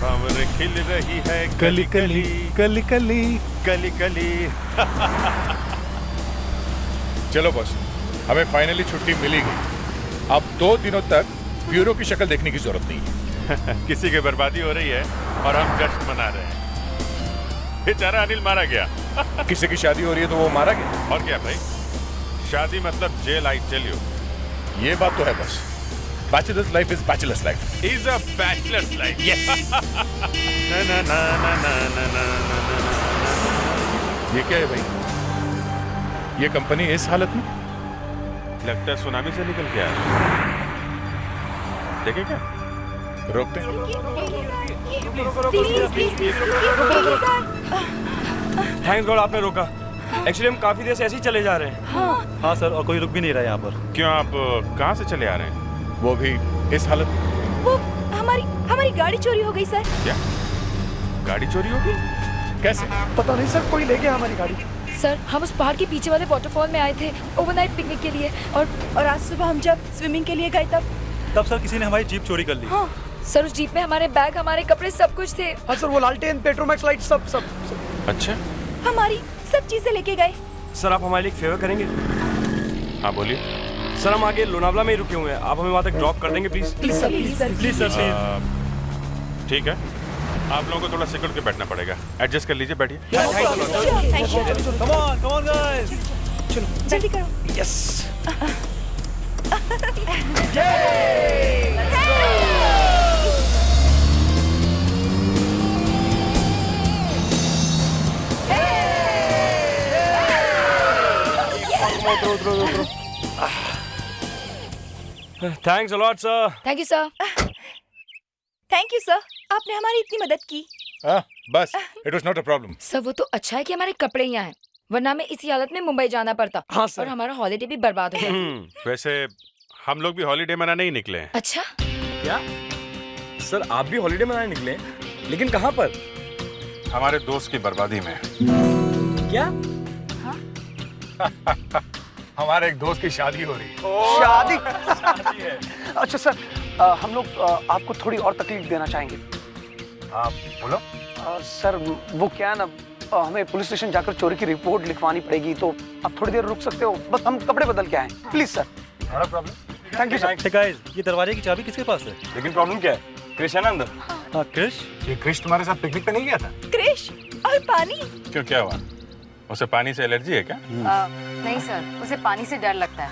भंवर खिल रही है कली कली कली कली कली कली। चलो बॉस, हमें फाइनली छुट्टी मिली गई। अब 2 दिनों तक ब्यूरो की शक्ल देखने की जरूरत नहीं है। किसी की बर्बादी हो रही है और हम जश्न मना रहे हैं। बेचारा अनिल मारा गया। किसी की शादी हो रही है तो वो मारा गया। और क्या भाई, शादी मतलब जेल, आई टेल यू। ये बात तो है बस, bachelors life is bachelors life. Is a bachelors life. Yes. ना ना ना ना ना ना ना ना ना। ये क्या है भाई? ये कंपनी इस हालत में? लगता है सुनामी से निकल के आया। देखे क्या? रोकते हैं। थैंक्स गॉड आपने रोका। एक्चुअली हम काफी देर से ऐसे ही चले जा रहे हैं। हाँ सर, और कोई रुक भी नहीं रहा यहाँ पर। क्यों, आप कहाँ से चले आ रहे हैं? वो भी इस हालत में? वो हमारी गाड़ी चोरी हो गई सर। क्या गाड़ी चोरी हो गई? कैसे? पता नहीं सर, कोई ले गया हमारी गाड़ी। सर, हम उस पहाड़ के पीछे वाले वाटरफॉल में आए थे ओवरनाइट पिकनिक के लिए, और आज सुबह हम जब स्विमिंग के लिए गए तब सर किसी ने हमारी जीप चोरी कर ली। हाँ सर, उस जीप में हमारे बैग, हमारे कपड़े, सब कुछ थे। हाँ सर, वो लालटेन, पेट्रोमैक्स लाइट सब। अच्छा, हमारी सब चीजें लेके गए। सर आप हमारे लिए एक फेवर करेंगे? हाँ बोलिए। सर हम आगे लोनावला में ही रुके हुए हैं, आप हमें वहाँ तक ड्रॉप कर देंगे please? Please sir, please sir, please sir please. ठीक है, आप लोगों को थोड़ा सिक्योर के बैठना पड़ेगा। एडजस्ट कर लीजिए, बैठिए। Thank you. Come on guys. चलो जल्दी करो। Yes. Thanks a lot sir. Thank you sir. Thank you sir, आपने हमारी इतनी मदद की। बस, it was not a problem. Sir वो तो अच्छा है कि हमारे कपड़े यहाँ हैं, वरना हमें इसी हालत में मुंबई जाना पड़ता। हाँ सर। और हमारा हॉलिडे भी बर्बाद हो गया। वैसे हम लोग भी हॉलीडे मनाने ही निकले हैं। अच्छा, क्या सर आप भी हॉलीडे मनाने निकले? लेकिन कहाँ पर? हमारे दोस्त की बर्बादी में। क्या? हमारे एक दोस्त की शादी हो रही है। शादी है। अच्छा सर, हम लोग आपको थोड़ी और तकलीफ देना चाहेंगे। आप बोलो। सर वो क्या है ना, हमें पुलिस स्टेशन जाकर चोरी की रिपोर्ट लिखवानी पड़ेगी, तो आप थोड़ी देर रुक सकते हो? बस हम कपड़े बदल के आए, please sir. Not a problem. Thank you sir. Guys ये दरवाजे की चाबी किसके पास है? लेकिन प्रॉब्लम क्या है? कृष है ना अंदर? हाँ क्रिश। ये क्रिश तुम्हारे साथ पिकनिक पे नहीं गया था? क्रिश और पानी। क्यों, क्या हुआ? उसे पानी से एलर्जी है क्या? नहीं सर, उसे पानी से डर लगता है।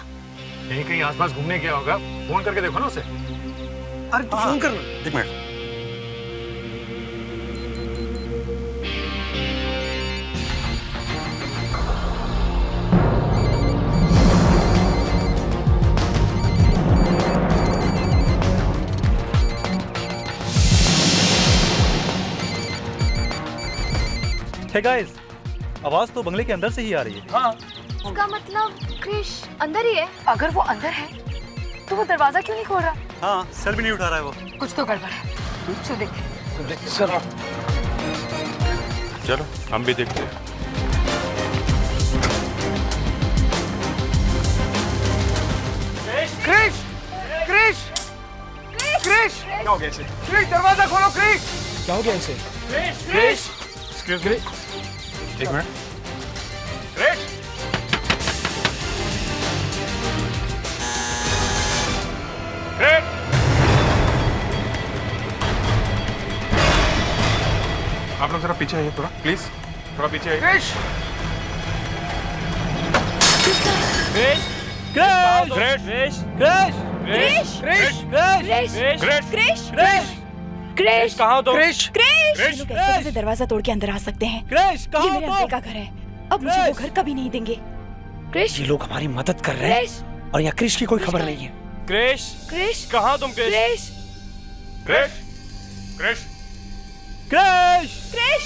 कहीं कहीं आसपास घूमने गया होगा, फोन करके देखो ना उसे। अरे तू फोन करना। एक मिनट। हे गाइस, आवाज तो बंगले के अंदर से ही आ रही है। हाँ। इसका मतलब क्रिश अंदर ही है। अगर वो अंदर है तो वो दरवाजा क्यों नहीं खोल रहा? हाँ, सर भी नहीं उठा रहा है वो। कुछ तो गड़बड़ है। चलो देखते हैं। सर चलो हम भी देखते हैं। क्रिश, क्रिश, क्रिश, क्या हो गया इसे? क्रिश दरवाजा खोलो, क्रिश। क्या हो गया इसे? क्रिश, एक्सक्यूज मी, एक मिनट। क्रिश, क्रिश, आप लोग जरा पीछे आइए, थोड़ा प्लीज, थोड़ा पीछे आइए। क्रिश, क्रिश, क्रिश, क्रिश, क्रिश, क्रिश, क्रिश, क्रिश, क्रिश, क्रिश, क्रिश, कहाँ हो तुम? क्रिश, क्रिश। ये लोग कैसे कैसे दरवाजा तोड़ के अंदर आ सकते हैं? क्रिश, ये कहाँ मेरे हो अंकल तुम? का घर है, अब मुझे वो घर कभी नहीं देंगे। क्रिश, ये लोग हमारी मदद कर रहे हैं क्रिश, और यहाँ क्रिश की कोई खबर नहीं है। क्रिश, क्रिश, कहाँ तुम? क्रिश, क्रिश, क्रिश, क्रिश, क्रिश, क्रिश,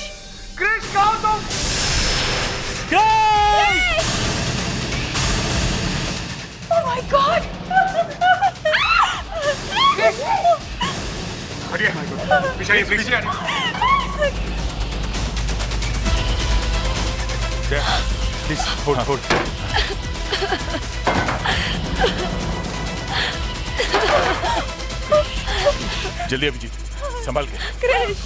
क्रिश कहाँ हो तुम? क्रिश। Oh my God! हटिए, पीछे आइए, प्लीज। Please hold hold. जल्दी अभिजीत, संभाल के। क्रिश।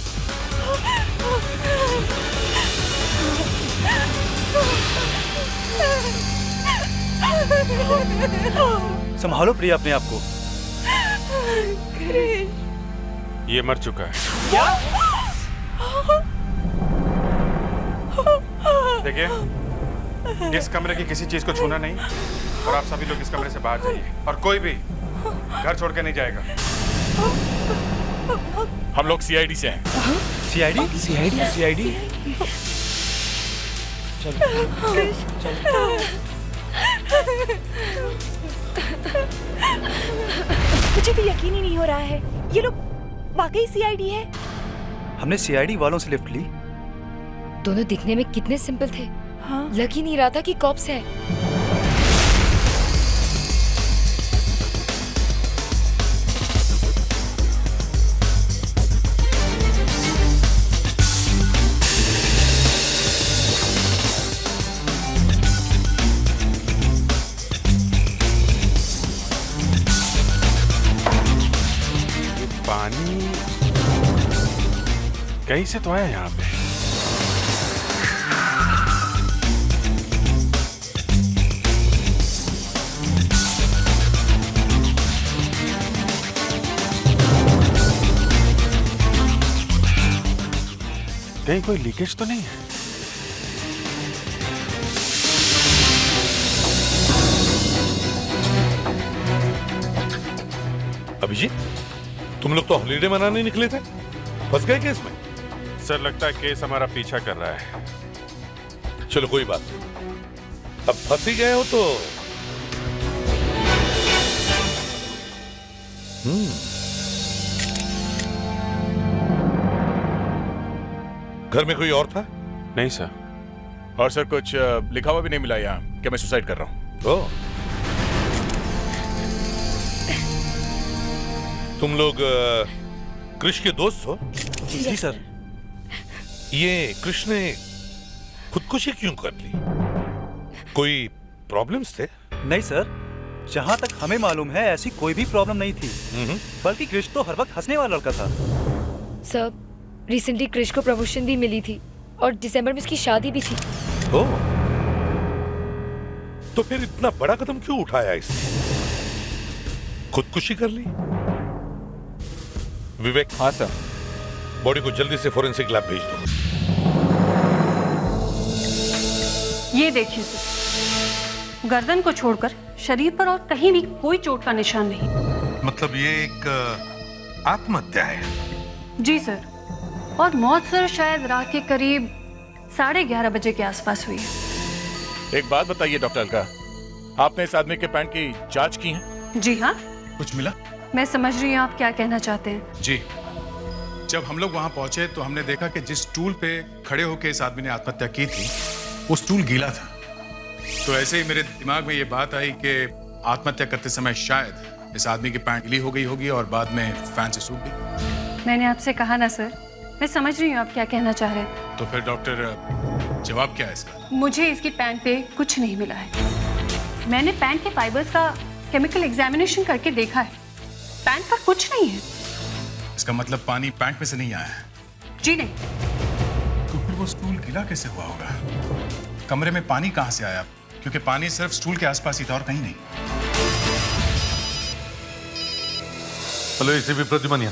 संभालो प्रिया अपने आप को। क्रिश। ये मर चुका है। क्या? देखिए, इस कमरे की किसी चीज को छूना नहीं और आप सभी लोग इस कमरे से बाहर जाइए और कोई भी घर छोड़ के नहीं जाएगा। हम लोग सीआईडी से हैं। सीआईडी? सीआईडी? मुझे तो यकीन ही नहीं हो रहा है, ये लोग वाकई सीआईडी है। हमने सीआईडी वालों से लिफ्ट ली। दोनों दिखने में कितने सिंपल थे। हाँ। लग ही नहीं रहा था कि कॉप्स है। पानी कहीं से तो आया यहाँ पे। कहीं कोई लीकेज तो नहीं है? अभिजीत, तुम लोग तो हॉलीडे मनाने निकले थे, फंस गए केस में? सर, लगता है केस हमारा पीछा कर रहा है। चलो कोई बात नहीं, अब फंस ही गए हो तो घर में कोई और था? नहीं सर। और सर कुछ लिखा हुआ भी नहीं मिला यहाँ कि मैं सुसाइड कर रहा हूँ। ओह, तुम लोग कृष के दोस्त हो? जी सर। ये कृष ने खुदकुशी क्यों कर ली? कोई प्रॉब्लम्स थे? नहीं सर, जहाँ तक हमें मालूम है ऐसी कोई भी प्रॉब्लम नहीं थी। बल्कि कृष तो हर वक्त हंसने वाला लड़का था। सर, रिसेंटली कृष को प्रमोशन भी मिली थी और दिसंबर में उसकी शादी भी थी। ओह, तो फिर इतना बड़ा कदम क्यों उठाया इसने? खुदकुशी कर ली? विवेक। हाँ सर। बॉडी को जल्दी से फोरेंसिक लैब भेज दो। ये देखिए सर, गर्दन को छोड़कर शरीर पर और कहीं भी कोई चोट का निशान नहीं। मतलब ये एक आत्महत्या है? जी सर, और मौत सर शायद रात के करीब 11:30 बजे के आसपास हुई है। एक बात बताइए डॉक्टर अलका, आपने इस आदमी के पैंट की जांच की है? जी हाँ। कुछ मिला? मैं समझ रही हूँ आप क्या कहना चाहते हैं। जी, जब हम लोग वहां पहुंचे तो हमने देखा कि जिस स्टूल पे खड़े होकर इस आदमी ने आत्महत्या की थी वो स्टूल गीला था। तो ऐसे ही मेरे दिमाग में ये बात आई कि आत्महत्या करते समय शायद इस आदमी की पैंट गीली हो गई होगी और बाद में फैन से सूख गई। मैंने आपसे कहा ना सर, मैं समझ रही हूँ आप क्या कहना चाह रहे हैं। तो फिर डॉक्टर, जवाब क्या है इसका? मुझे इसकी पैंट पे कुछ नहीं मिला है। मैंने पैंट के फाइबर्स का केमिकल एग्जामिनेशन करके देखा है, पैंट पर कुछ नहीं है। इसका मतलब पानी पैंट में से नहीं आया है? जी नहीं। तो फिर वो स्टूल गीला कैसे हुआ होगा? कमरे में पानी कहां से आया? क्योंकि पानी सिर्फ स्टूल के आसपास ही था और कहीं नहीं। Hello ACP Pradyuman.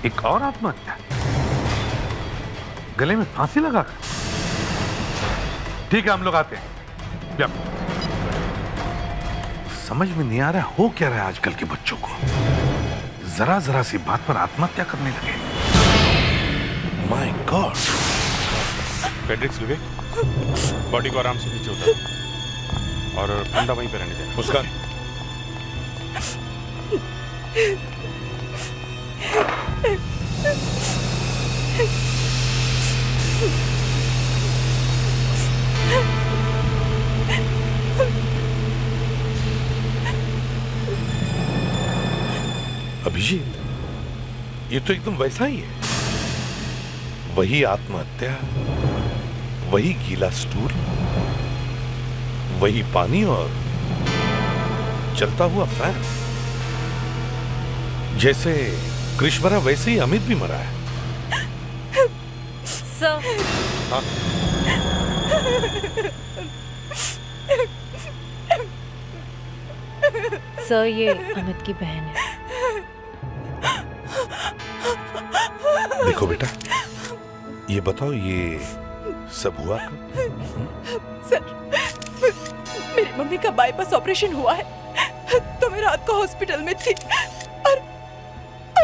एक और आत्महत्या, गले में फांसी लगाकर। ठीक है, हम लोग आते हैं। समझ में नहीं आ रहा हो क्या रहा है आजकल के बच्चों को, जरा जरा सी बात पर आत्महत्या करने लगे। My god. Fredricks, Vivek, body को आराम से नीचे उतार और फंदा वहीं पे रहने दे। मुस्कान, अभिजीत, ये तो एकदम वैसा ही है। वही आत्महत्या, वही गीला स्टूल, वही पानी और चलता हुआ फैन। जैसे कृष मरा वैसे ही अमित भी मरा है। सर हाँ? सर ये अमित की बहन है। देखो बेटा, ये बताओ ये सब हुआ कब? सर मेरी मम्मी का बाईपास ऑपरेशन हुआ है तो मैं रात को हॉस्पिटल में थी और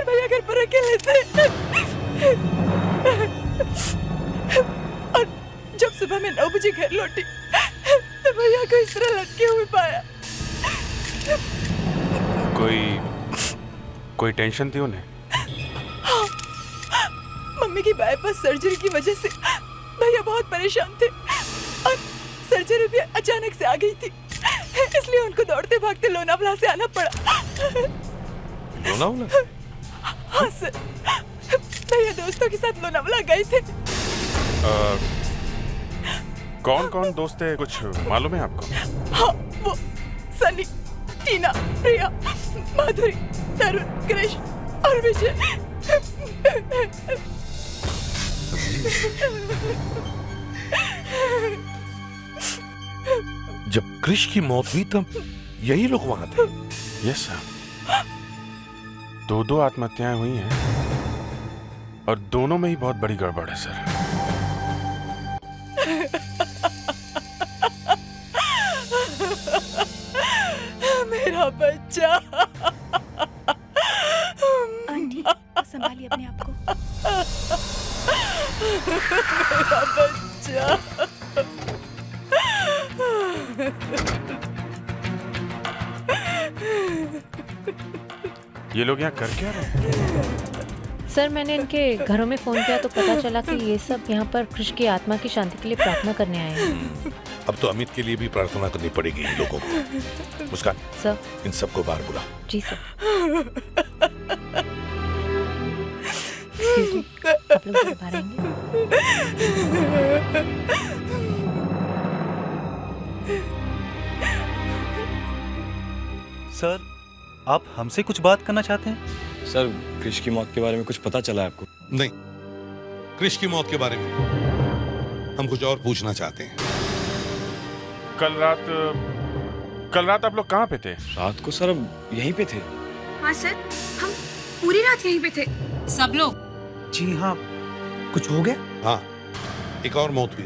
भैया घर पर अकेले थे। और जब सुबह में 9 बजे घर लौटी तो भैया को इस तरह लटके हुए पाया। कोई टेंशन थी उन्हें? हाँ, मम्मी की बाईपास सर्जरी की वजह से भैया बहुत परेशान थे और सर्जरी भी अचानक से आ गई थी, इसलिए उनको दौड़ते भागते लोनावला से आना पड़ा। लोनावला? हाँ सर, भैया दोस्तों के साथ लोनावला गए थे। कौन कौन दोस्त थे, कुछ मालूम है आपको? हाँ, वो सनी, टीना, प्रिया, माधुरी, तरुण, कृष और विजय। जब कृष की मौत हुई तब यही लोग वहां थे? यस सर, 2 आत्महत्याएं हुई हैं और दोनों में ही बहुत बड़ी गड़बड़ है सर। मेरा बच्चा। आंटी संभालिए अपने आप को। मेरा बच्चा। ये लोग यहाँ कर क्या रहे हैं? सर मैंने इनके घरों में फोन किया तो पता चला कि ये सब यहाँ पर कृष की आत्मा की शांति के लिए प्रार्थना करने आए हैं। अब तो अमित के लिए भी प्रार्थना करनी पड़ेगी इन लोगों को। मुस्कान, सर इन सबको बाहर बुला। जी सर। Excuse me, आप लोग बाहर आएंगे? सर आप हमसे कुछ बात करना चाहते हैं? सर कृष की मौत के बारे में कुछ पता चला है आपको? नहीं, कृष की मौत के बारे में हम कुछ और पूछना चाहते हैं। कल रात आप लोग कहाँ पे थे? रात को सर यहीं पे थे। हाँ सर, हम पूरी रात यहीं पे थे सब लोग। जी हाँ, कुछ हो गया? हाँ, एक और मौत हुई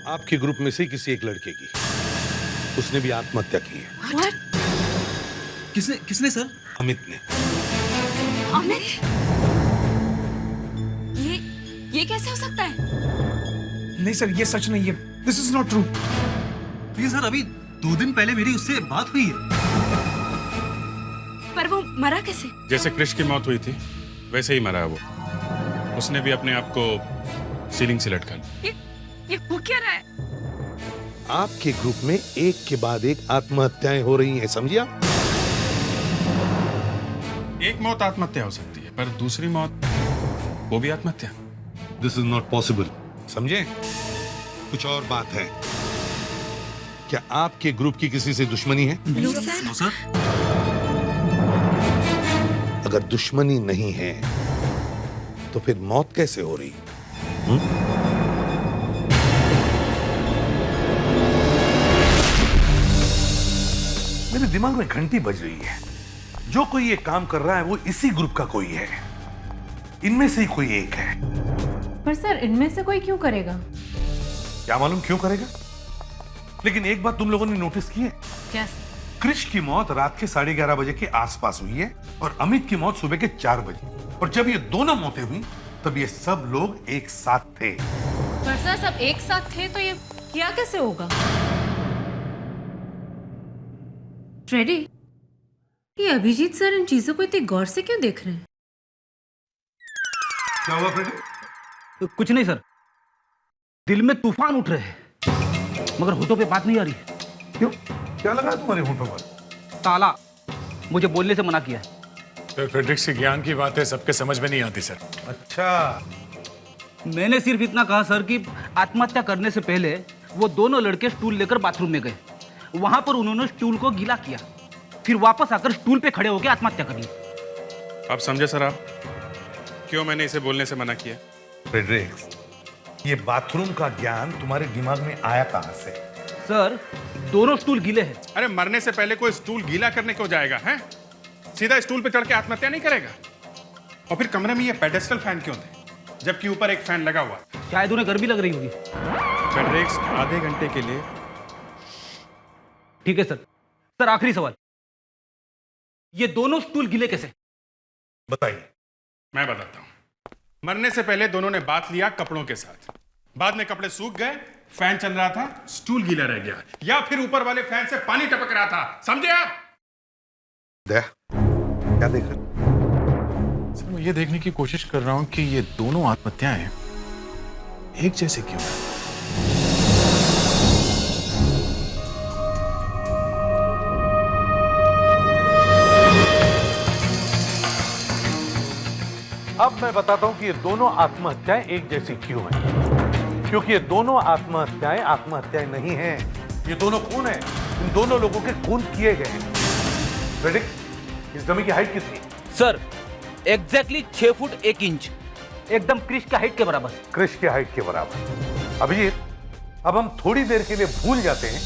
आपके ग्रुप में से किसी एक लड़के की। उसने भी आत्महत्या की है। What? किसने सर? अमित ने। अमित? ये कैसे हो सकता है? नहीं सर, ये सच नहीं है। This is not true. ये सर अभी 2 दिन पहले मेरी उससे बात हुई है। पर वो मरा कैसे? जैसे कृष की मौत हुई थी वैसे ही मरा है वो। उसने भी अपने आप को सीलिंग से लटका लिया। ये हो क्या रहा है? आपके ग्रुप में एक के बाद एक आत्महत्याएं हो रही हैं, समझिया? एक मौत आत्महत्या हो सकती है पर दूसरी मौत वो भी आत्महत्या। दिस इज नॉट पॉसिबल, समझे? कुछ और बात है। क्या आपके ग्रुप की किसी से दुश्मनी है? No sir. अगर दुश्मनी नहीं है तो फिर मौत कैसे हो रही? मेरे दिमाग में घंटी बज रही है। जो कोई ये काम कर रहा है वो इसी ग्रुप का कोई है। इनमें से ही कोई एक है। पर सर इनमें से कोई क्यों करेगा? क्या मालूम क्यों करेगा, लेकिन एक बात तुम लोगों ने नोटिस की है? क्या? कृष की मौत रात के 11:30 बजे के आसपास हुई है और अमित की मौत सुबह के 4 बजे। और जब ये दोनों मौतें हुई तब ये सब लोग एक साथ थे। पर सर सब एक साथ थे तो ये किया कैसे होगा? फ्रेडी, ये अभिजीत सर इन चीजों को इतनी गौर से क्यों देख रहे हैं? क्या हुआ फ्रेडी? कुछ नहीं सर, दिल में तूफान उठ रहे हैं मगर होठों पे बात नहीं आ रही। क्यों? क्या लगा तुम्हारे होठों पर? ताला मुझे बोलने से मना किया। तो फ्रेडरिक से ज्ञान की बात है, सबके समझ में नहीं आती सर। अच्छा, मैंने सिर्फ इतना कहा सर कि आत्महत्या करने से पहले वो दोनों लड़के स्टूल लेकर बाथरूम में गए। वहां पर उन्होंने स्टूल को गीला किया, फिर वापस आकर स्टूल पे खड़े होकर आत्महत्या कर ली। अब समझे सर आप क्यों मैंने इसे बोलने से मना किया? फ्रेडरिक्स, ये बाथरूम का ज्ञान तुम्हारे दिमाग में आया कहां से? सर, दोनों स्टूल गीले हैं। अरे मरने से पहले कोई स्टूल गीला करने क्यों जाएगा? हैं? सीधा स्टूल पे चढ़ के आत्महत्या नहीं करेगा। और फिर कमरे में ये पेडेस्टल फैन क्यों थे जबकि ऊपर एक फैन लगा हुआ? शायद उन्हें गर्मी लग रही होगी। फ्रेडरिक्स, आधे घंटे के लिए। ठीक है सर। सर, आखिरी सवाल, ये दोनों स्टूल गीले कैसे? बताइए। मैं बताता हूं। मरने से पहले दोनों ने बात लिया कपड़ों के साथ, बाद में कपड़े सूख गए, फैन चल रहा था, स्टूल गीला रह गया, या फिर ऊपर वाले फैन से पानी टपक रहा था। समझे आप? क्या देख रहे? सर, मैं ये देखने की कोशिश कर रहा हूं कि ये दोनों आत्महत्याएं एक जैसे क्यों हैं? अब मैं बताता हूं कि ये दोनों आत्महत्याएं एक जैसी क्यों हैं। क्योंकि ये दोनों आत्महत्याएं नहीं हैं, ये दोनों खून हैं। इन दोनों लोगों के खून किए गए हैं। फ्रेडरिक्स, इस डमी की हाइट कितनी? सर, एग्जैक्टली 6 फुट 1 इंच, एकदम क्रिश के हाइट के बराबर। क्रिश के हाइट के बराबर। अभिजीत, अब हम थोड़ी देर के लिए भूल जाते हैं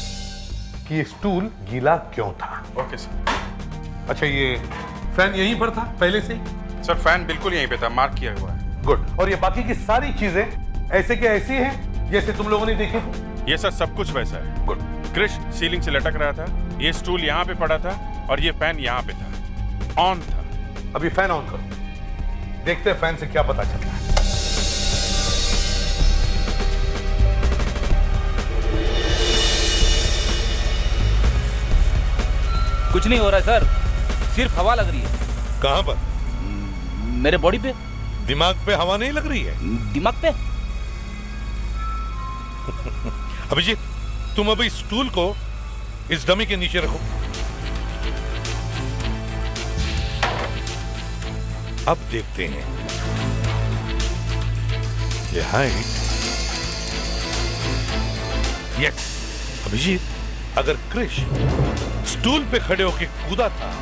कि ये स्टूल गीला क्यों था। Okay sir. अच्छा, ये फैन यहीं पर था पहले से? सर, फैन बिल्कुल यहीं पे था, मार्क किया हुआ है। गुड। और ये बाकी की सारी चीजें ऐसे के ऐसी हैं जैसे तुम लोगों ने देखी? ये सर सब कुछ वैसा है। गुड। क्रिश सीलिंग से लटक रहा था, ये स्टूल यहाँ पे पड़ा था और ये फैन यहाँ पे था, ऑन था। अभी फैन ऑन करो, देखते हैं फैन से क्या पता चलता है। कुछ नहीं हो रहा है सर, सिर्फ हवा लग रही है। कहां पर? मेरे बॉडी पे। दिमाग पे हवा नहीं लग रही है? दिमाग पे। अभिजीत, तुम अभी स्टूल को इस डमी के नीचे रखो। अब देखते हैं ये हाइट। यस अभिजीत, अगर क्रिश स्टूल पे खड़े होकर कूदा था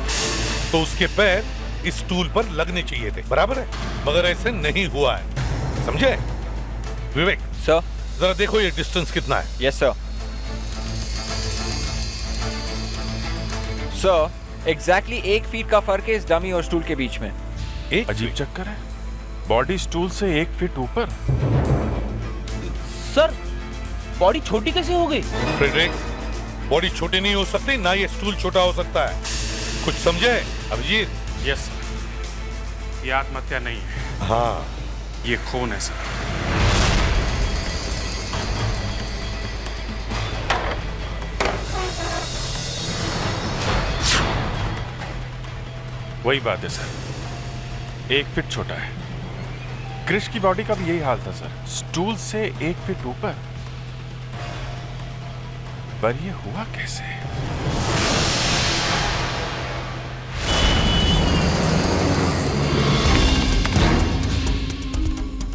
तो उसके पैर इस स्टूल पर लगने चाहिए थे, बराबर है? मगर ऐसे नहीं हुआ है, समझे? विवेक सर, जरा देखो ये डिस्टेंस कितना है। Yes sir. Sir, exactly 1 feet का फर्क है इस डमी और स्टूल के बीच में। एक अजीब चक्कर है, बॉडी स्टूल से 1 फीट ऊपर। सर, बॉडी छोटी कैसे हो गई? फ्रेडरिक्स, बॉडी छोटी नहीं हो सकती, ना ये स्टूल छोटा हो सकता है। कुछ समझे अभिजीत? यस सर, ये आत्महत्या नहीं है। हाँ, ये खून है सर। वही बात है सर, 1 फीट छोटा है। क्रिश की बॉडी का भी यही हाल था सर, स्टूल से 1 फीट ऊपर। पर ये हुआ कैसे?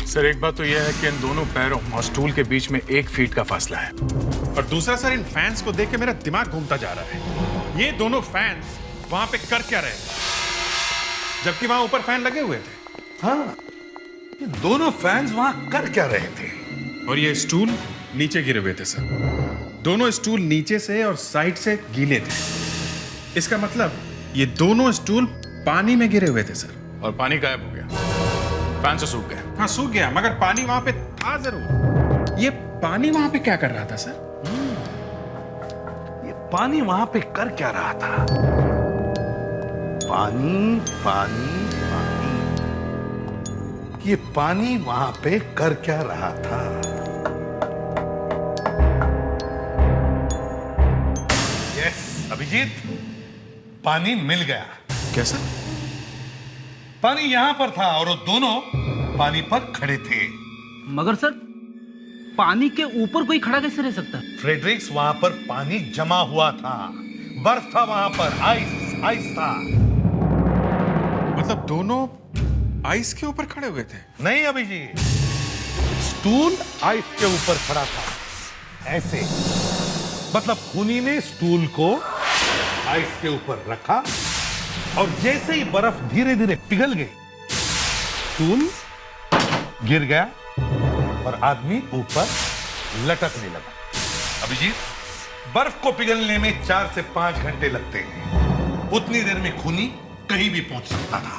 सर, एक बात तो यह है कि इन दोनों पैरों और स्टूल के बीच में 1 फीट का फासला है। और दूसरा सर, इन फैंस को देख के मेरा दिमाग घूमता जा रहा है। ये दोनों फैंस वहां पे कर क्या रहे थे जबकि वहां ऊपर फैन लगे हुए थे? हाँ, ये दोनों फैंस वहां कर क्या रहे थे? और ये स्टूल नीचे गिरे हुए थे सर। दोनों स्टूल नीचे से और साइड से गीले थे। इसका मतलब ये दोनों स्टूल पानी में गिरे हुए थे सर। और पानी गायब हो गया, फैन से सूख गया। हाँ, सूख गया, मगर पानी वहां पे था जरूर। ये पानी वहां पे क्या कर रहा था सर? ये पानी वहां पे कर क्या रहा था? पानी पानी पानी, ये पानी वहां पे कर क्या रहा था? यस अभिजीत, पानी मिल गया। कैसा? पानी यहां पर था और वो दोनों पानी पर खड़े थे। मगर सर, पानी के ऊपर कोई खड़ा कैसे रह सकता है? फ्रेडरिक्स, वहां पर पानी जमा हुआ था, बर्फ था वहां पर, आइस आइस था। मतलब दोनों आइस के ऊपर खड़े हुए थे? नहीं अभिजीत, स्टूल आइस के ऊपर खड़ा था, ऐसे। मतलब खूनी ने स्टूल को आइस के ऊपर रखा और जैसे ही बर्फ धीरे धीरे पिघल गई, स्टूल गिर गया और आदमी ऊपर लटकने लगा। अभिजीत, बर्फ को पिघलने में 4 से 5 घंटे लगते हैं। उतनी देर में खूनी कहीं भी पहुंच सकता था।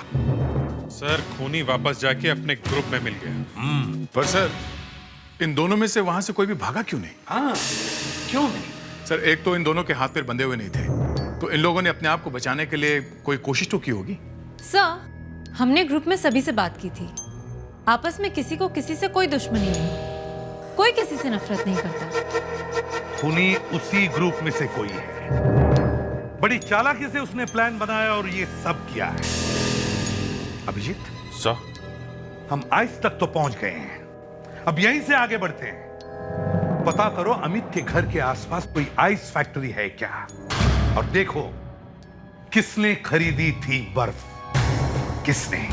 सर, खूनी वापस जाके अपने ग्रुप में मिल गया। पर सर, इन दोनों में से वहां से कोई भी भागा क्यों नहीं? हाँ, क्यों नहीं? सर, एक तो इन दोनों के हाथ पैर बंधे हुए नहीं थे, तो इन लोगों ने अपने आप को बचाने के लिए कोई कोशिश तो की होगी। सर, हमने ग्रुप में सभी से बात की थी। आपस में किसी को किसी से कोई दुश्मनी नहीं, कोई किसी से नफरत नहीं करता। खूनी उसी ग्रुप में से कोई है। बड़ी चालाकी से उसने प्लान बनाया और ये सब किया है। अभिजीत सर, हम आइस तक तो पहुंच गए हैं, अब यहीं से आगे बढ़ते हैं। पता करो अमित के घर के आसपास कोई आइस फैक्ट्री है क्या, और देखो किसने खरीदी थी बर्फ, किसने।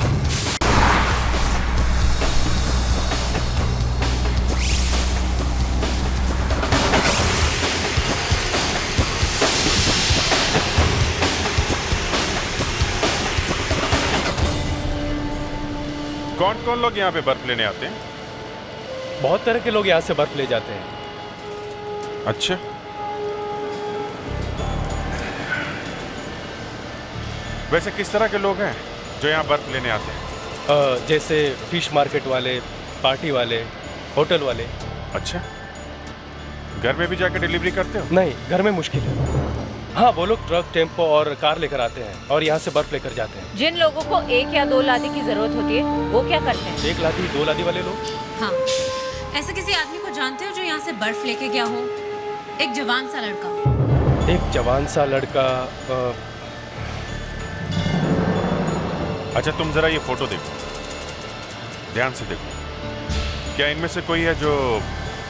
कौन कौन लोग यहाँ पे बर्फ लेने आते हैं? बहुत तरह के लोग यहाँ से बर्फ ले जाते हैं। अच्छा, वैसे किस तरह के लोग हैं जो यहाँ बर्फ लेने आते हैं? जैसे फिश मार्केट वाले, पार्टी वाले, होटल वाले। अच्छा, घर में भी जाके डिलीवरी करते हो? नहीं, घर में मुश्किल है। हाँ, वो लोग ट्रक, टेम्पो और कार लेकर आते हैं और यहाँ से बर्फ लेकर जाते हैं। जिन लोगों को 1 या 2 लादी की जरूरत होती है, वो क्या करते हैं? 1 लादी 2 लादी वाले लोग। हाँ, ऐसे किसी आदमी को जानते हो जो यहाँ से बर्फ लेके गया हो? एक जवान सा लड़का। एक जवान सा लड़का। अच्छा, तुम जरा ये फोटो देखो, ध्यान से देखो। क्या इनमें से कोई है जो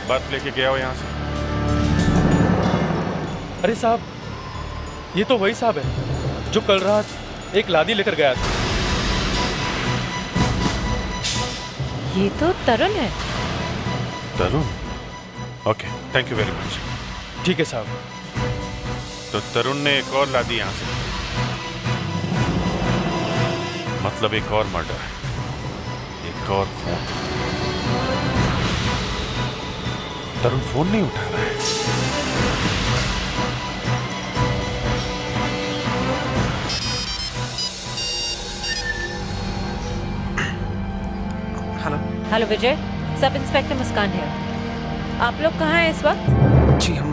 बर्फ लेके गया हो यहाँ से? अरे साहब, ये तो वही साहब है जो कल रात एक लादी लेकर गया था। ये तो तरुण है। Tarun? Okay, thank you very much. ठीक है साहब। तो तरुण ने एक और लादी यहाँ से, मतलब एक और मर्डर, एक और खून। तरुण फोन नहीं उठा रहा है। हेलो। हेलो विजय, सब इंस्पेक्टर मुस्कान है। आप लोग कहाँ हैं इस वक्त? जी, हम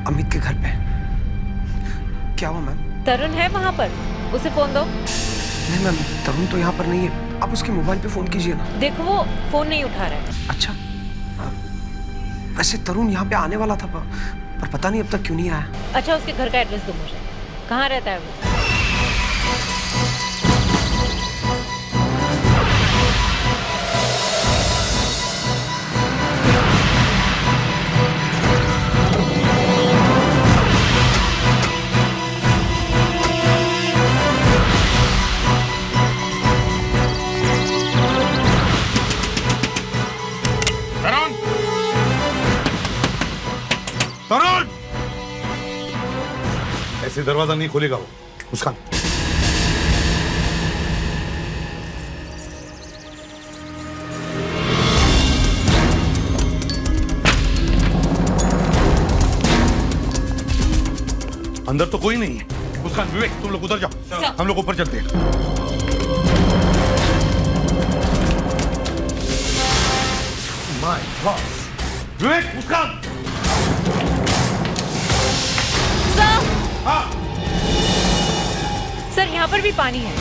अमित के घर पे। क्या हुआ मैम? तरुण है वहाँ पर, उसे फोन दो। नहीं मैम, तरुण तो यहाँ पर नहीं है। आप उसके मोबाइल पे फोन कीजिए ना। देखो, वो फोन नहीं उठा रहा है। अच्छा, वैसे तरुण यहाँ पे आने वाला था पर पता नहीं अब तक क्यों नहीं आया। अच्छा, उसके घर का एड्रेस दो मुझे। कहाँ रहता है वो? तरुण! ऐसे दरवाजा नहीं खोलेगा वो। मुस्कान, अंदर तो कोई नहीं है। मुस्कान, विवेक, तुम लोग उधर जाओ, हम लोग ऊपर चलते हैं। My god! विवेक, मुस्कान! हाँ। सर, यहाँ पर भी पानी है।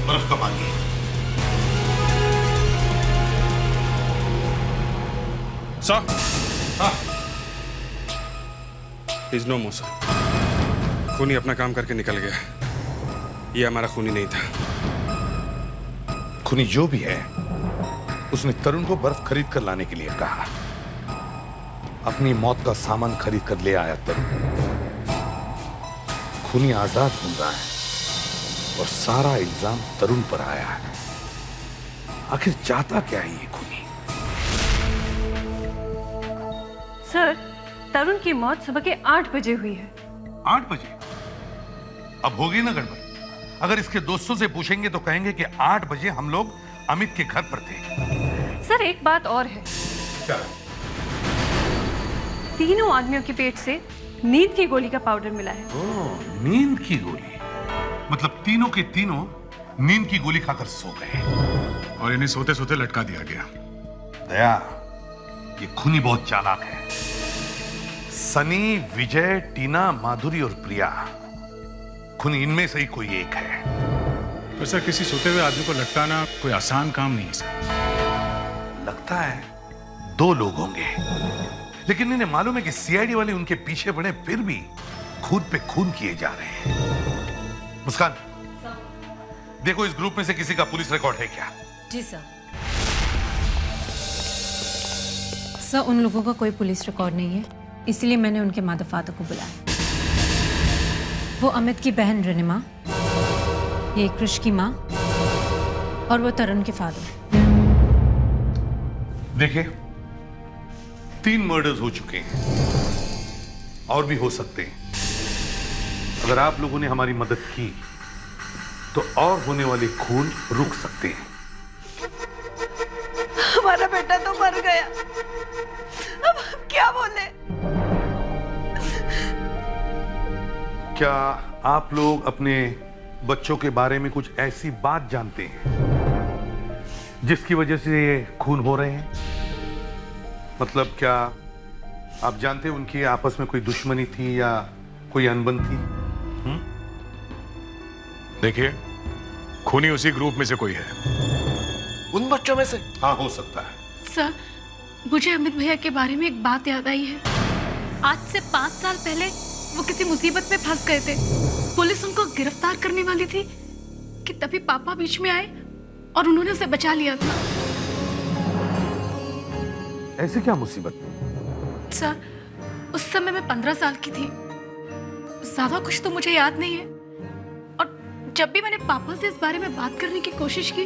बर्फ का पानी है। सर, हाँ, इज नो मोर सर। खूनी अपना काम करके निकल गया। ये हमारा खूनी नहीं था। खूनी जो भी है, उसने तरुण को बर्फ खरीद कर लाने के लिए कहा। अपनी मौत का सामान खरीद कर ले आया तरुण। खूनी आजाद घूम रहा है। और सारा इल्जाम तरुण पर आया है। आखिर चाहता क्या है ये खूनी? सर, तरुण की मौत सुबह के 8 बजे हुई है। 8 बजे? अब होगी ना गड़बड़। अगर इसके दोस्तों से पूछेंगे तो कहेंगे कि 8 बजे हम लोग अमित के घर पर थे। सर, एक बात और है। क्या? तीनों आदमियों के पेट से नींद की गोली का पाउडर मिला है। ओह, नींद की गोली। मतलब तीनों के तीनों नींद की गोली खाकर सो गए और इन्हें सोते सोते लटका दिया गया। दया, ये खूनी बहुत चालाक है। सनी, विजय, टीना, माधुरी और प्रिया, खूनी इनमें से ही कोई एक है। तो सर, किसी सोते हुए आदमी को लटकाना कोई आसान काम नहीं है सर। लगता है 2 लोग होंगे, लेकिन इन्हें मालूम है कि सीआईडी वाले उनके पीछे पड़े, फिर भी खून पे खून किए जा रहे हैं। मुस्कान, देखो इस ग्रुप में से किसी का पुलिस रिकॉर्ड है क्या? जी सर। सर, उन लोगों का कोई पुलिस रिकॉर्ड नहीं है, इसलिए मैंने उनके मदर फादर को बुलाया। वो अमित की बहन रिनिमा, ये कृष की माँ और वो तरुण के फादर। देखिए, 3 मर्डर्स हो चुके हैं और भी हो सकते हैं। अगर आप लोगों ने हमारी मदद की तो और होने वाले खून रुक सकते हैं। हमारा बेटा तो मर गया, अब हम क्या बोले? क्या आप लोग अपने बच्चों के बारे में कुछ ऐसी बात जानते हैं जिसकी वजह से ये खून हो रहे हैं? मतलब क्या आप जानते हैं उनकी आपस में कोई दुश्मनी थी या कोई अनबन थी? देखिए, खूनी उसी ग्रुप में से कोई है। उन बच्चों में से? हाँ, हो सकता है। सर, मुझे अमित भैया के बारे में एक बात याद आई है। आज से 5 साल पहले वो किसी मुसीबत में फंस गए थे। पुलिस उनको गिरफ्तार करने वाली थी कि तभी पापा बीच में आए और उन्होंने उसे बचा लिया था। ऐसे क्या मुसीबत? सर, उस समय मैं 15 साल की थी। ज्यादा कुछ तो मुझे याद नहीं है, और जब भी मैंने पापा से इस बारे में बात करने की कोशिश की,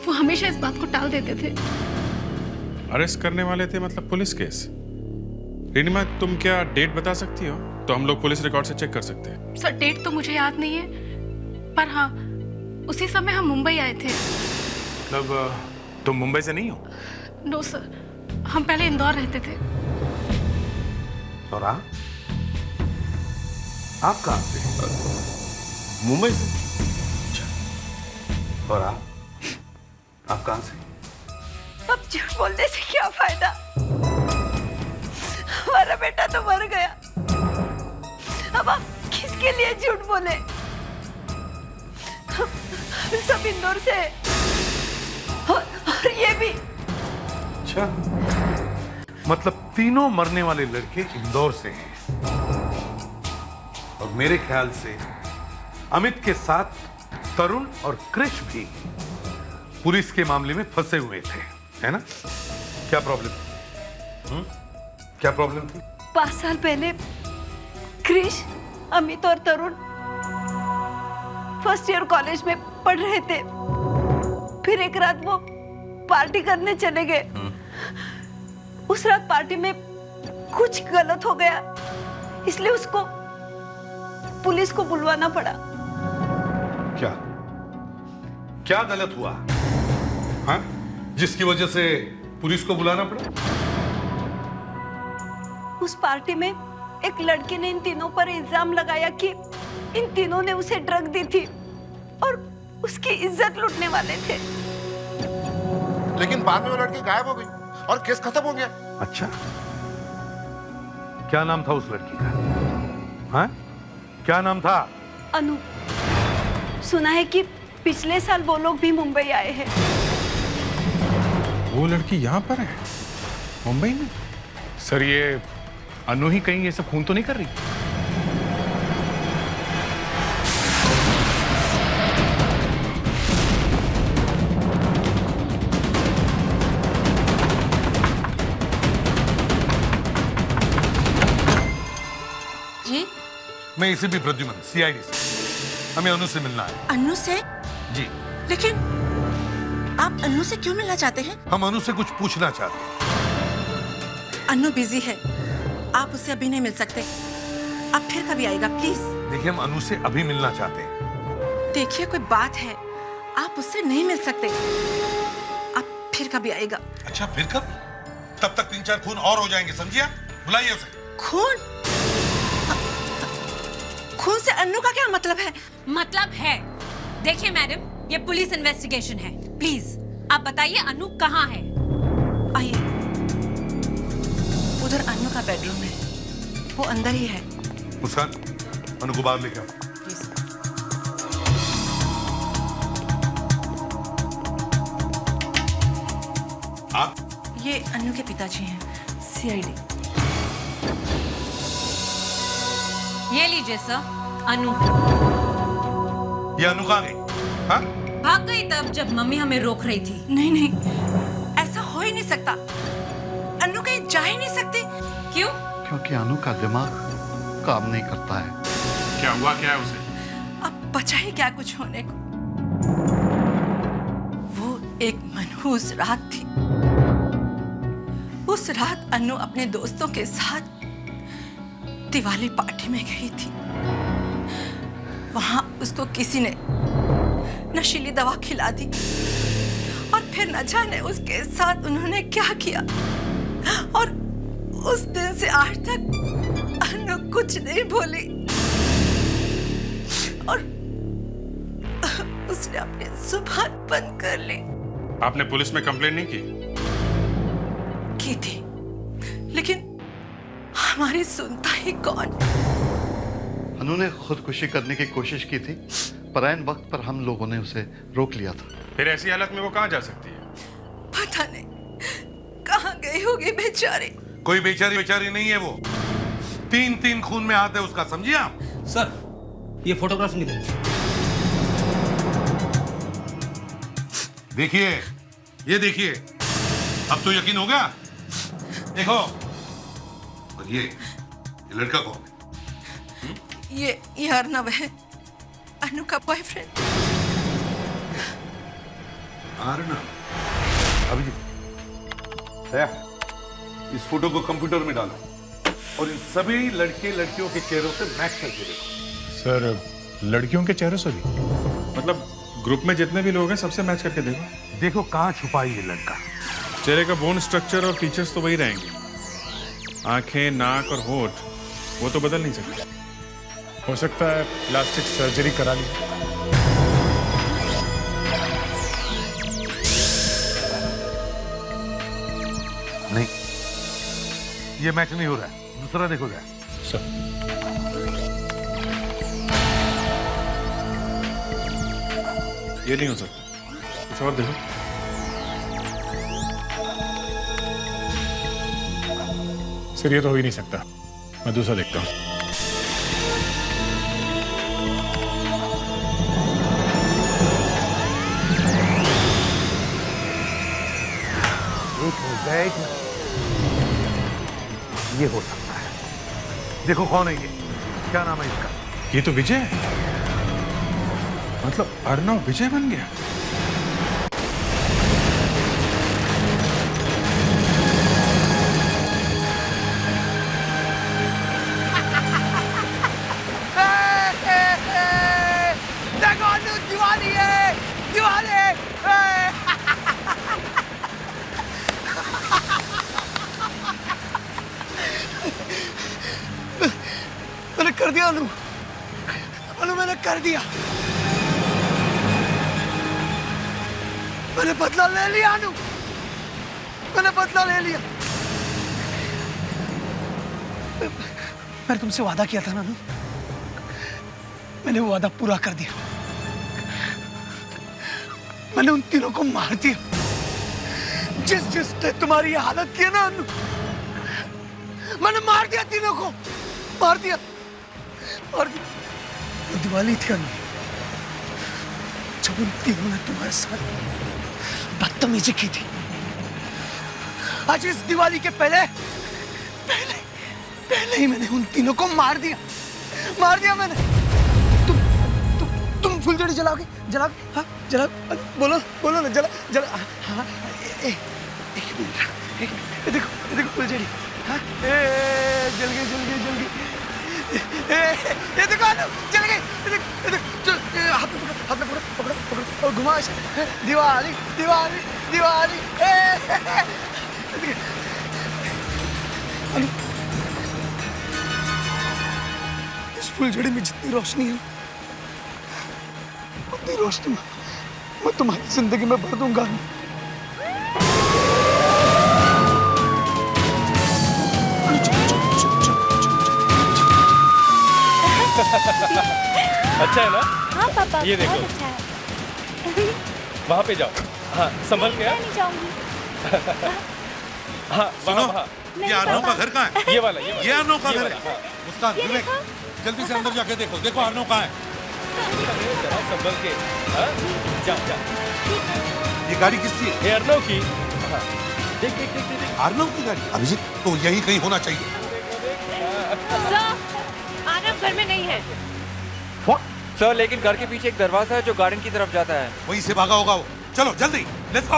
वो हमेशा इस बात को टाल देते थे। अरेस्ट करने वाले थे मतलब पुलिस केस? रिनिमा, तुम क्या डेट बता सकती हो? तो हम लोग पुलिस रिकॉर्ड से चेक कर सकते हैं। सर, डेट तो मुझे याद नहीं है, पर हाँ, उसी समय हम मुंबई आए थे। मतलब तुम मुंबई से नहीं हो? नो सर, हम पहले इंदौर रहते थे। और आप कहाँ से? मुंबई से। और आप कहाँ से? अब झूठ बोलने से क्या फायदा? हमारा बेटा तो मर गया, अब आप किसके लिए झूठ बोले? हम सब इंदौर से हैं, और ये भी। अच्छा, मतलब तीनों मरने वाले लड़के इंदौर से हैं। और मेरे ख्याल से अमित के साथ तरुण और कृष भी पुलिस के मामले में फंसे हुए थे, है ना? क्या प्रॉब्लम? क्या प्रॉब्लम थी? 5 साल पहले कृष, अमित और तरुण फर्स्ट ईयर कॉलेज में पढ़ रहे थे। फिर एक रात वो पार्टी करने चले गए। उस रात पार्टी में कुछ गलत हो गया, इसलिए उसको पुलिस को बुलवाना पड़ा। क्या गलत हुआ? हाँ? जिसकी वजह से पुलिस को बुलाना पड़ा? उस पार्टी में एक लड़के ने इन तीनों पर इल्जाम लगाया कि इन तीनों ने उसे ड्रग दी थी और उसकी इज्जत लूटने वाले थे। लेकिन बाद में वो लड़की गायब हो गई और केस खत्म हो गया। अच्छा, क्या नाम था उस लड़की का? हाँ? क्या नाम था? अनु। सुना है कि पिछले साल वो लोग भी मुंबई आए हैं। वो लड़की यहाँ पर है, मुंबई में? सर, ये अनु ही कहीं ये सब खून तो नहीं कर रही? जी? मैं इसे भी प्रद्युमन, सीआईडी से। हमें अनु से मिलना है। अन्नू से? जी। लेकिन आप अन्नू से क्यों मिलना चाहते हैं? हम अनु से कुछ पूछना चाहते हैं। अन्नू बिजी है, आप उससे अभी नहीं मिल सकते। आप फिर कभी आएगा प्लीज। देखिए, हम अनु से अभी मिलना चाहते हैं। देखिए, कोई बात है, आप उससे नहीं मिल सकते। आप फिर कभी आएगा। अच्छा, फिर कब? तब तक 3-4 खून और हो जाएंगे, समझिए? बुलाइए उसे। खून? खून से अन्नू का क्या मतलब है? मतलब है, देखिए मैडम, ये पुलिस इन्वेस्टिगेशन है। प्लीज आप बताइए अनु कहाँ है? आइए, उधर अन्नू का बेडरूम है, वो अंदर ही है। मुस्कान, अनु को बाहर लेके आओ। आप? ये अन्नू के पिताजी हैं, CID। ये लीजिए सर, अनु। ये अनु कहाँ गई? हाँ? भाग गई तब जब मम्मी हमें रोक रही थी। नहीं नहीं, ऐसा हो ही नहीं सकता। अन्नू कहीं जा ही नहीं सकती। क्यों? क्योंकि अनु का दिमाग काम नहीं करता है। क्या हुआ, क्या है उसे? अब बचा ही क्या कुछ होने को। वो एक मनहूस रात थी। उस रात अन्नू अपने दोस्तों के साथ दिवाली पार्टी में गई थी। वहां उसको किसी ने नशीली दवा खिला दी और फिर न जाने उसके साथ उन्होंने क्या किया। और उस दिन से आज तक अन्नू कुछ नहीं बोली और उसने अपनी जुबान बंद कर ली। आपने पुलिस में कंप्लेंट नहीं की थी, लेकिन हमारी सुनता ही कौन। अनु ने खुदकुशी करने की कोशिश की थी, पर ऐन वक्त पर हम लोगों ने उसे रोक लिया था। फिर ऐसी हालत में वो कहाँ जा सकती है? पता नहीं कहाँ गई होगी बेचारी। कोई बेचारी नहीं है वो। 3-3 खून में हाथ है उसका, समझिए आप? सर, ये फोटोग्राफ निकले। देखिए, ये देखिए, अब तो यकीन हो गया। देखो, और ये लड़का कौन है? ये अर्नव है, अनु का बॉयफ्रेंड। अर्नव? अभी इस फोटो को कंप्यूटर में डालो और इन सभी लड़के लड़कियों के चेहरों से मैच करके देखो। सर, लड़कियों के चेहरे से भी? मतलब ग्रुप में जितने भी लोग हैं सबसे मैच करके देखो। देखो कहाँ छुपा है ये लड़का। चेहरे का बोन स्ट्रक्चर और फीचर्स तो वही रहेंगे। आंखें, नाक और होठ वो तो बदल नहीं सकते। हो सकता है प्लास्टिक सर्जरी करा ली। नहीं, ये मैच नहीं हो रहा है। दूसरा देखो जरा। सर, ये नहीं हो सकता, कुछ और देखो। सर, ये तो हो ही नहीं सकता। मैं दूसरा देखता हूँ। ये हो सकता है। देखो कौन है ये, क्या नाम है इसका? ये तो विजय है। मतलब अर्नव विजय बन गया। देखो अनु दीवानी है, दीवानी। मैंने कर दिया अनु, मैंने कर दिया। मैंने बदला ले लिया अनु, मैंने बदला ले लिया। मैंने तुमसे वादा किया था ना अनु, मैंने वो वादा पूरा कर दिया। मैंने उन तीनों को मार दिया जिसने तुम्हारी हालत की है ना अनु। मैंने मार दिया तीनों को, मार दिया। और वो दिवाली थी अनु, जब उन तीनों ने तुम्हारे साथ बदतमीजी की थी। आज इस दिवाली के पहले ही मैंने उन तीनों को मार दिया मैंने। जलाओगे जलाओगे हाँ जलाओ बोलो बोलो ना जला हाँ एक मिनट देखो देखो फुलझड़ी हाँ जल गई ये देखो जल गई हाथ में पकड़ो पकड़ो पकड़ो और घुमाओ इसे दिवाली दिवाली दिवाली इस फुलझड़ी में जितनी रोशनी है उतनी रोशनी मैं तुम्हारी जिंदगी में भर दूंगा। अच्छा है ना? हाँ पापा ये देखो। बहुत अच्छा है। वहाँ पे जाओ। हाँ संभल के। नहीं जाऊंगी। हाँ सुनो, वहाँ ये अर्नव का घर कहाँ है? ये वाला ये अर्नव का घर है। हाँ। मुस्कान विवेक जल्दी से अंदर जाके देखो देखो अर्नव कहाँ है। जरा संभल के। हाँ जा जा। ये गाड़ी किसकी है? ये अर्नव की। हाँ देख देख देख देख। अर्नव की गाड़ी? अभिजीत तो यही कहीं होना चाहिए। आनंद घर में नहीं है। सर लेकिन घर के पीछे एक दरवाजा है जो गार्डन की तरफ जाता है। वहीं से भागा होगा वो। चलो जल्दी लेट्स गो।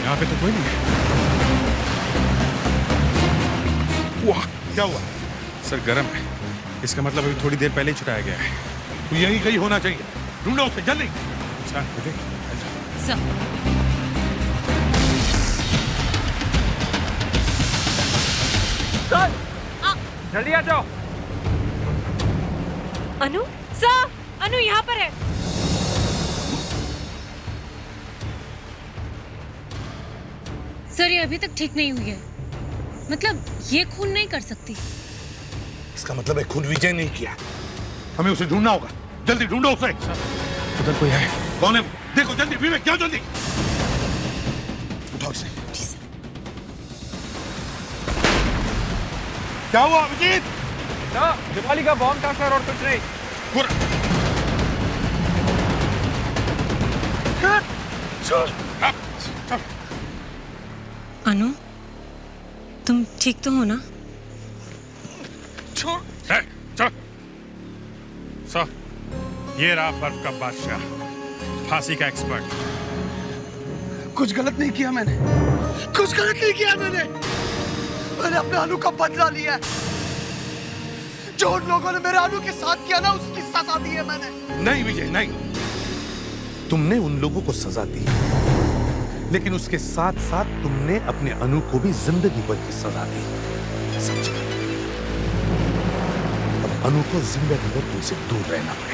यहाँ पे तो कोई नहीं है। वाह क्या हुआ? सर गर्म है, इसका मतलब अभी थोड़ी देर पहले ही छुटाया गया है। तो यही कहीं होना चाहिए, ढूंढो उसे जल्दी। अच्छा विवेक जल्दी आ जाओ। अनु सर अनु यहाँ पर है। सर ये अभी तक ठीक नहीं हुई है, मतलब ये खून नहीं कर सकती। इसका मतलब है खून विजय नहीं किया। हमें उसे ढूंढना होगा, जल्दी ढूंढो उसे। उधर कोई है? कौन है? देखो जल्दी विवेक जाओ जल्दी। उठाओ इसे। क्या हुआ अभिजीत? ना दिवाली का बॉम्ब था सर और कुछ नहीं। अनु तुम ठीक तो हो ना? चलो सर ये रहा बर्फ का बादशाह, फांसी का एक्सपर्ट। कुछ गलत नहीं किया मैंने, कुछ गलत नहीं किया मैंने अपने अनु का बदला लिया है। जो उन लोगों ने मेरे अनु के साथ किया ना उसकी सजा दी है मैंने। नहीं विजय नहीं, तुमने उन लोगों को सजा दी, लेकिन उसके साथ साथ तुमने अपने अनु को भी जिंदगी भर की सजा दी। समझे? अब अनु को जिंदगी भर तुमसे दूर रहना पड़ेगा।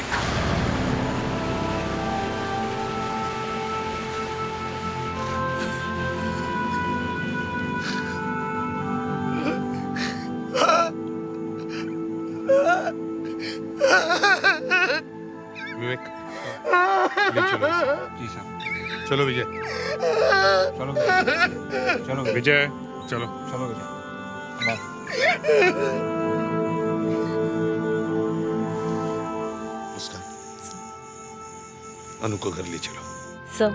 विवेक ले चलो इसे। जी सर। चलो विजय। चलो चलो विजय चलो चलो विजय। मुस्कान अनु को घर ले चलो। सर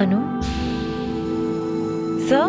अनु सर